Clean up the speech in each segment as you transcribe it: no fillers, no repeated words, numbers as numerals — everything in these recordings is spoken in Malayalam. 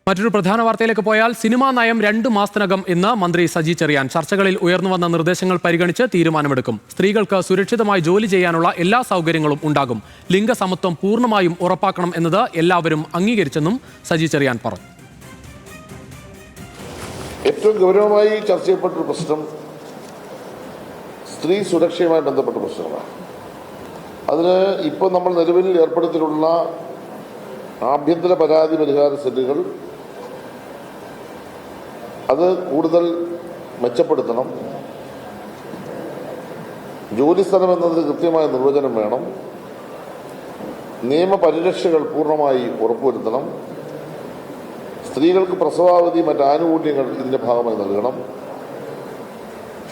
മറ്റൊരു പ്രധാന വാർത്തയിലേക്ക് പോയാൽ സിനിമാ നയം 2 മാസത്തിനകം എന്ന് മന്ത്രി സജി ചെറിയാൻ. ചർച്ചകളിൽ ഉയർന്നുവന്ന നിർദ്ദേശങ്ങൾ പരിഗണിച്ച് തീരുമാനമെടുക്കും. സ്ത്രീകൾക്ക് സുരക്ഷിതമായി ജോലി ചെയ്യാനുള്ള എല്ലാ സൗകര്യങ്ങളും ഉണ്ടാകും. ലിംഗസമത്വം പൂർണ്ണമായും ഉറപ്പാക്കണം എന്നത് എല്ലാവരും അംഗീകരിച്ചെന്നും സജി ചെറിയാൻ പറഞ്ഞു. ഏറ്റവും ഗൗരവമായി ചർച്ച ചെയ്യപ്പെട്ട പ്രശ്നം സ്ത്രീ സുരക്ഷയുമായി ബന്ധപ്പെട്ട പ്രശ്നങ്ങളാണ്. അതിന് ഇപ്പോൾ നമ്മൾ നിലവിൽ ഏർപ്പെടുത്തിയിട്ടുള്ള ആഭ്യന്തര പരാതി പരിഹാര സെല്ലുകൾ അത് കൂടുതൽ മെച്ചപ്പെടുത്തണം. ജോലിസ്ഥലം എന്നതിന് കൃത്യമായ നിർവചനം വേണം. നിയമപരിരക്ഷകൾ പൂർണ്ണമായി ഉറപ്പുവരുത്തണം. സ്ത്രീകൾക്ക് പ്രസവാവധി മറ്റ് ആനുകൂല്യങ്ങൾ ഇതിന്റെ ഭാഗമായി നൽകണം.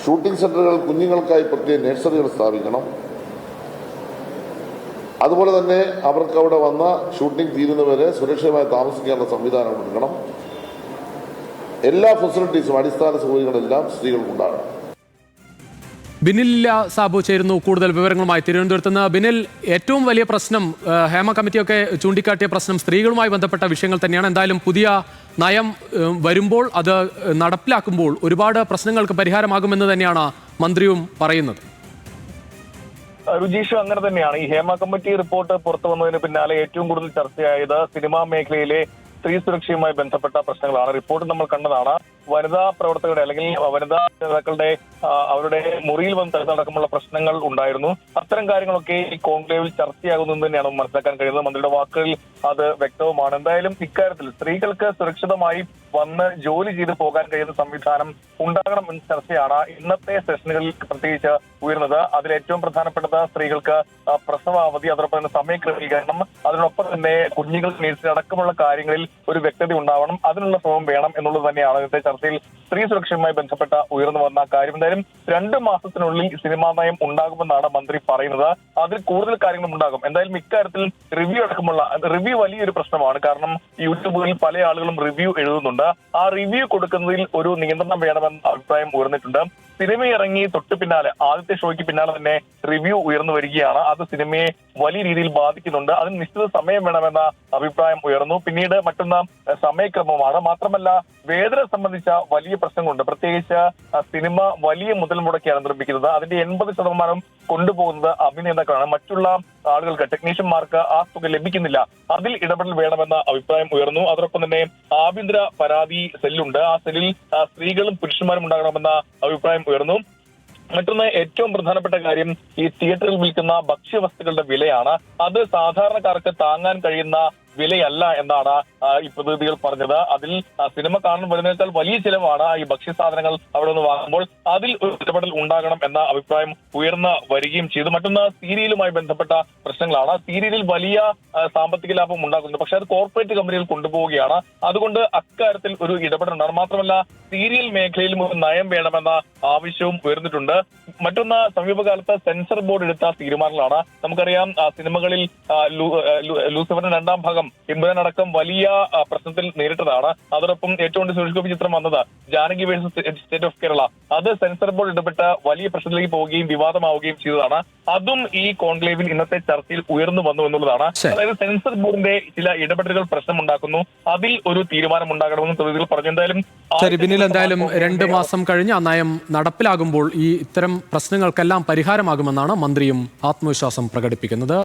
ഷൂട്ടിംഗ് സെന്ററുകൾ കുഞ്ഞുങ്ങൾക്കായി പ്രത്യേക നഴ്സറികൾ സ്ഥാപിക്കണം. അതുപോലെ തന്നെ അവർക്ക് അവിടെ വന്ന ഷൂട്ടിംഗ് തീരുന്നവരെ സുരക്ഷിതമായി താമസിക്കാനുള്ള സംവിധാനം കൊടുക്കണം. എല്ലാ ഫെസിലിറ്റീസും അടിസ്ഥാന സൗകര്യങ്ങളെല്ലാം സ്ത്രീകൾക്കുണ്ടാകണം. ബിനിൽ സാബു ചേരുന്നു കൂടുതൽ വിവരങ്ങളുമായി തിരുവനന്തപുരത്ത് നിന്ന്. ബിനിൽ, ഏറ്റവും വലിയ പ്രശ്നം ഹേമ കമ്മിറ്റിയൊക്കെ ചൂണ്ടിക്കാട്ടിയ പ്രശ്നം സ്ത്രീകളുമായി ബന്ധപ്പെട്ട വിഷയങ്ങൾ തന്നെയാണ്. എന്തായാലും പുതിയ നയം വരുമ്പോൾ അത് നടപ്പിലാക്കുമ്പോൾ ഒരുപാട് പ്രശ്നങ്ങൾക്ക് പരിഹാരമാകുമെന്ന് തന്നെയാണ് മന്ത്രിയും പറയുന്നത്. രുചീഷ്, അങ്ങനെ തന്നെയാണ്. ഈ ഹേമ കമ്മിറ്റി റിപ്പോർട്ട് പുറത്തു വന്നതിന് പിന്നാലെ ഏറ്റവും കൂടുതൽ ചർച്ചയായത് സിനിമാ മേഖലയിലെ സ്ത്രീ സുരക്ഷയുമായി ബന്ധപ്പെട്ട പ്രശ്നങ്ങളാണ്. റിപ്പോർട്ട് നമ്മൾ കണ്ടതാണ്. വനിതാ പ്രവർത്തകരുടെ അല്ലെങ്കിൽ വനിതാ നേതാക്കളുടെ അവരുടെ മുറിയിൽ വന്ന് നടക്കുമുള്ള പ്രശ്നങ്ങൾ ഉണ്ടായിരുന്നു. അത്തരം കാര്യങ്ങളൊക്കെ ഈ കോൺക്ലേവിൽ ചർച്ചയാകുന്നത് തന്നെയാണ് മനസ്സിലാക്കാൻ കഴിയുന്നത്. മന്ത്രിയുടെ വാക്കുകളിൽ അത് വ്യക്തവുമാണ്. എന്തായാലും ഇക്കാര്യത്തിൽ സ്ത്രീകൾക്ക് സുരക്ഷിതമായി വന്ന് ജോലി ചെയ്ത് പോകാൻ കഴിയുന്ന സംവിധാനം ഉണ്ടാകണം എന്ന ചർച്ചയാണ് ഇന്നത്തെ സെഷനുകളിൽ പ്രത്യേകിച്ച് ഉയർന്നത്. അതിൽ ഏറ്റവും പ്രധാനപ്പെട്ടത് സ്ത്രീകൾക്ക് പ്രസവാവധി, അതോടൊപ്പം തന്നെ സമയക്രമീകരണം, അതിനൊപ്പം തന്നെ കുഞ്ഞുങ്ങൾക്ക് നേഴ്സറി അടക്കമുള്ള കാര്യങ്ങളിൽ ഒരു വ്യക്തത ഉണ്ടാവണം. അതിനുള്ള ശ്രമം വേണം എന്നുള്ളത് തന്നെയാണ് ഇന്നത്തെ ചർച്ചയിൽ സ്ത്രീ സുരക്ഷയുമായി ബന്ധപ്പെട്ട ഉയർന്നു വന്ന കാര്യം. എന്തായാലും 2 മാസത്തിനുള്ളിൽ സിനിമാ നയം ഉണ്ടാകുമെന്നാണ് മന്ത്രി പറയുന്നത്. അതിൽ കൂടുതൽ കാര്യങ്ങളും ഉണ്ടാകും. എന്തായാലും ഇക്കാര്യത്തിൽ റിവ്യൂ അടക്കമുള്ള റിവ്യൂ വലിയൊരു പ്രശ്നമാണ്. കാരണം യൂട്യൂബുകളിൽ പല ആളുകളും റിവ്യൂ എഴുതുന്നുണ്ട്. ആ റിവ്യൂ കൊടുക്കുന്നതിൽ ഒരു നിയന്ത്രണം വേണമെന്ന അഭിപ്രായം ഉയർന്നിട്ടുണ്ട്. സിനിമ ഇറങ്ങി തൊട്ട് പിന്നാലെ ആദ്യത്തെ ഷോയ്ക്ക് പിന്നാലെ തന്നെ റിവ്യൂ ഉയർന്നു വരികയാണ്. അത് സിനിമയെ വലിയ രീതിയിൽ ബാധിക്കുന്നുണ്ട്. അതിന് നിശ്ചിത സമയം വേണമെന്ന അഭിപ്രായം ഉയർന്നു. പിന്നീട് മറ്റൊന്ന് സമയക്രമമാണ്. മാത്രമല്ല വേതനം സംബന്ധിച്ച വലിയ പ്രശ്നങ്ങളുണ്ട്. പ്രത്യേകിച്ച് സിനിമ വലിയ മുതൽ മുടക്കിയാണ് നിർമ്മിക്കുന്നത്. അതിന്റെ 80% കൊണ്ടുപോകുന്നത് അഭിനേതാക്കളാണ്. മറ്റുള്ള ആളുകൾക്ക്, ടെക്നീഷ്യന്മാർക്ക് ആ തുക ലഭിക്കുന്നില്ല. അതിൽ ഇടപെടൽ വേണമെന്ന അഭിപ്രായം ഉയർന്നു. അതോടൊപ്പം തന്നെ ആഭ്യന്തര പരാതി സെല്ലുണ്ട്. ആ സെല്ലിൽ സ്ത്രീകളും പുരുഷന്മാരും ഉണ്ടാകണമെന്ന അഭിപ്രായം ഉയർന്നു. മറ്റൊന്ന് ഏറ്റവും പ്രധാനപ്പെട്ട കാര്യം ഈ തിയേറ്ററിൽ വിൽക്കുന്ന ഭക്ഷ്യവസ്തുക്കളുടെ വിലയാണ്. അത് സാധാരണക്കാർക്ക് താങ്ങാൻ കഴിയുന്ന വിലയല്ല എന്നാണ് ഈ പ്രതിനിധികൾ പറഞ്ഞത്. അതിൽ സിനിമ കാണാൻ വരുന്നതിനേക്കാൾ വലിയ ചിലവാണ് ഈ ഭക്ഷ്യസാധനങ്ങൾ അവിടെ നിന്ന് വാങ്ങുമ്പോൾ. അതിൽ ഒരു ഇടപെടൽ ഉണ്ടാകണം എന്ന അഭിപ്രായം ഉയർന്നു വരികയും ചെയ്തു. മറ്റൊന്ന് സീരിയലുമായി ബന്ധപ്പെട്ട പ്രശ്നങ്ങളാണ്. സീരിയലിൽ വലിയ സാമ്പത്തിക ലാഭം ഉണ്ടാകുന്നു. പക്ഷെ അത് കോർപ്പറേറ്റ് കമ്പനികൾ കൊണ്ടുപോവുകയാണ്. അതുകൊണ്ട് അക്കാര്യത്തിൽ ഒരു ഇടപെടൽ ഉണ്ടാകും. മാത്രമല്ല സീരിയൽ മേഖലയിലും ഒരു നയം വേണമെന്ന ആവശ്യവും ഉയർന്നിട്ടുണ്ട്. മറ്റൊന്ന് സമീപകാലത്ത് സെൻസർ ബോർഡ് എടുത്ത തീരുമാനങ്ങളാണ്. നമുക്കറിയാം സിനിമകളിൽ ലൂസിഫറിന്റെ 2ാം ഭാഗം ഇമ്പനടക്കം വലിയ പ്രശ്നത്തിൽ നേരിട്ടതാണ്. അതോടൊപ്പം ഏറ്റവും കൂടുതൽ സുരേഷ് ഗോപി ചിത്രം വന്നത് Janaki versus state of Kerala. അത് സെൻസർ ബോർഡ് ഇടപെട്ട് വലിയ പ്രശ്നത്തിലേക്ക് പോവുകയും വിവാദമാവുകയും ചെയ്തതാണ്. അതും ഈ കോൺക്ലേവിൽ ഇന്നത്തെ ചർച്ചയിൽ ഉയർന്നു വന്നു എന്നുള്ളതാണ്. അതായത് സെൻസർ ബോർഡിന്റെ ചില ഇടപെടലുകൾ പ്രശ്നമുണ്ടാക്കുന്നു. അതിൽ ഒരു തീരുമാനം ഉണ്ടാകണമെന്ന് പ്രതിനിധികൾ പറഞ്ഞു. എന്തായാലും 2 മാസം കഴിഞ്ഞ് ആ നയം നടപ്പിലാകുമ്പോൾ ഈ ഇത്തരം പ്രശ്നങ്ങൾക്കെല്ലാം പരിഹാരമാകുമെന്നാണ് മന്ത്രിയും ആത്മവിശ്വാസം പ്രകടിപ്പിക്കുന്നത്.